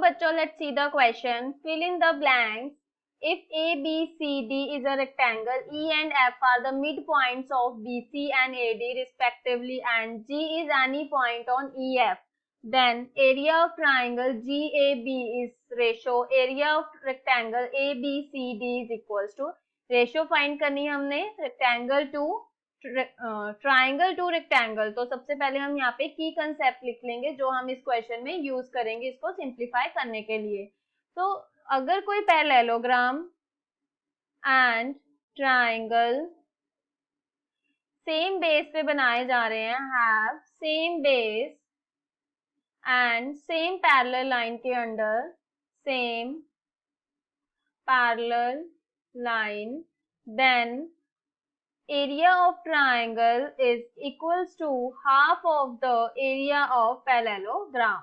बच्चों, let's see the question. Fill in the blanks. If A, B, C, D is a rectangle, E and F are the midpoints of BC and AD respectively, and G is any point on EF, then area of triangle GAB is ratio area of rectangle ABCD is equals to, ratio find करनी है हमने rectangle to triangle to rectangle. तो सबसे पहले हम यहाँ पे की कंसेप्ट लिख लेंगे जो हम इस क्वेश्चन में यूज करेंगे इसको सिंप्लीफाई करने के लिए। तो अगर कोई parallelogram and triangle same base पे बनाए जा रहे हैं, have same base and same parallel line के under, same parallel line, then area of triangle is equals to half of the area of parallelogram।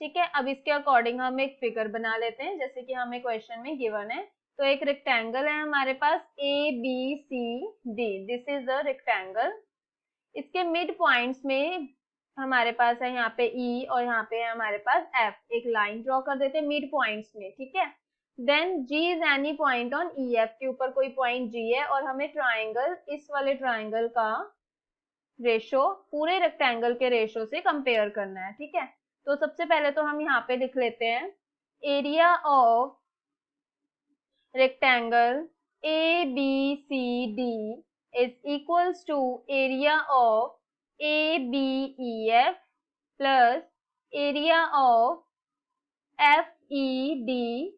ठीक है, अब इसके अकॉर्डिंग हम एक फिगर बना लेते हैं जैसे कि हमें क्वेश्चन में गिवन है। तो एक रेक्टेंगल है हमारे पास ABCD, this is the rectangle. इसके मिड पॉइंट्स में हमारे पास है यहाँ पे E और यहाँ पे है हमारे पास F। एक लाइन ड्रॉ कर देते हैं मिड पॉइंट्स में, ठीक है। Then G is any point on EF, के ऊपर कोई पॉइंट G है और हमें ट्राइंगल, इस वाले ट्राइंगल का रेशो पूरे रेक्टेंगल के रेशो से कंपेयर करना है, ठीक है। तो सबसे पहले तो हम यहाँ पे लिख लेते हैं area of rectangle ABCD is equals to area of ABEF plus area of FEDC।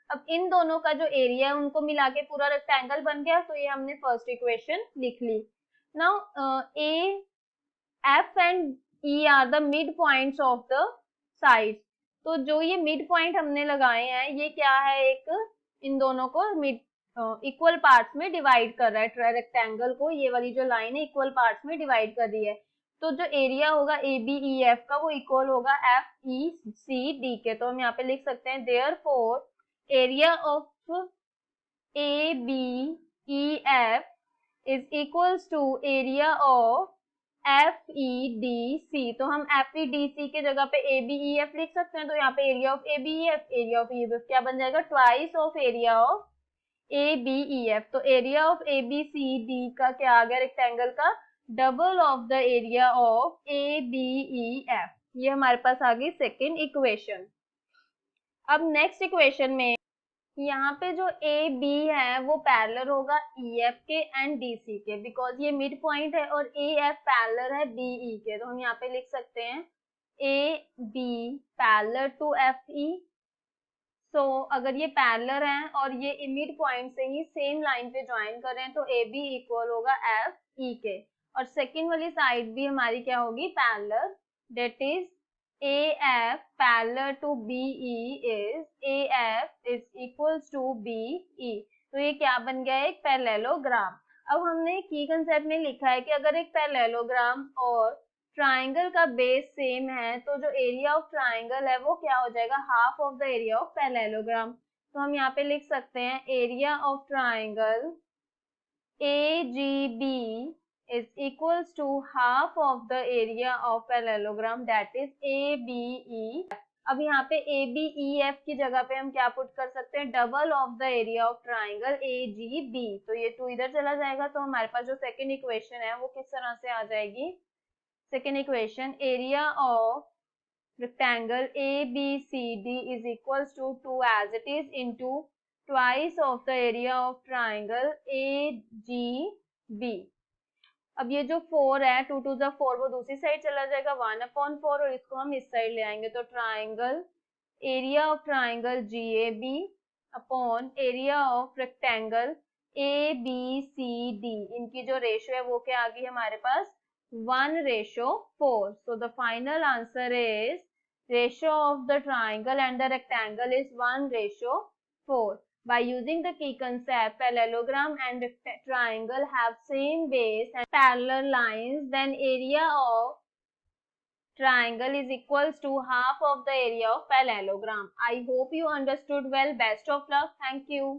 अब इन दोनों का जो एरिया है उनको मिला के पूरा रेक्टेंगल बन गया। तो ये हमने फर्स्ट इक्वेशन लिख ली। Now F and E are the mid points of the sides. तो जो ये मिड पॉइंट हमने लगाए हैं ये क्या है, एक इन दोनों को मिड इक्वल पार्ट्स में डिवाइड कर रहा है रेक्टेंगल को। ये वाली जो लाइन है इक्वल पार्ट्स में डिवाइड कर रही है। तो जो एरिया होगा ABEF का वो इक्वल होगा FECD के। तो हम यहाँ पे लिख सकते हैं therefore area of ABEF is equals to area of FEDC। तो हम FEDC के जगह पे ABEF लिख सकते हैं। तो यहाँ पे area of ABEF, area of EF क्या बन जाएगा, twice of area of ABEF। तो एरिया ऑफ ABCD का क्या आ गया रेक्टेंगल का, double of the area of ABEF। ये हमारे पास आ गई सेकेंड इक्वेशन। अब नेक्स्ट इक्वेशन में यहाँ पे जो AB है वो पैरेलल होगा EF के एंड DC के, बिकॉज ये मिड पॉइंट है और AF पैरेलल है BE के। तो हम यहाँ पे लिख सकते हैं AB पैरेलल टू FE। सो अगर ये पैरेलल है और ये मिड पॉइंट से ही सेम लाइन पे ज्वाइन कर रहे हैं तो AB इक्वल होगा FE के। और सेकेंड वाली साइड भी हमारी क्या होगी, parallel, that is AF parallel to BE is AF is equals to BE। तो ये क्या बन गया, एक पैरेललोग्राम। अब हमने की कंसेप्ट में लिखा है कि अगर एक पैरेललोग्राम और ट्राइंगल का बेस सेम है तो जो एरिया ऑफ ट्राइंगल है वो क्या हो जाएगा, half of the area of parallelogram. तो हम यहाँ पे लिख सकते हैं area of triangle AGB is equals to half of the area of parallelogram, that is ABE। अब यहाँ पे ABEF की जगह पे हम क्या पुट कर सकते हैं, double of the area of triangle AGB। तो ये 2 इधर चला जाएगा। तो हमारे पास जो सेकेंड इक्वेशन है वो किस तरह से आ जाएगी, second equation area of rectangle ABCD is equals to 2 as it is into twice of the area of triangle AGB। अब ये जो 4 है 2 to the 4 वो दूसरी साइड चला जाएगा 1/4 और इसको हम इस साइड ले आएंगे। तो triangle area of triangle GAB upon area of rectangle ABCD, इनकी जो रेशियो है वो क्या आ गई हमारे पास, 1:4। So the final answer is ratio of the triangle and the rectangle is 1:4। By using the key concept, parallelogram and triangle have same base and parallel lines, then area of triangle is equals to half of the area of parallelogram. I hope you understood well. Best of luck. Thank you.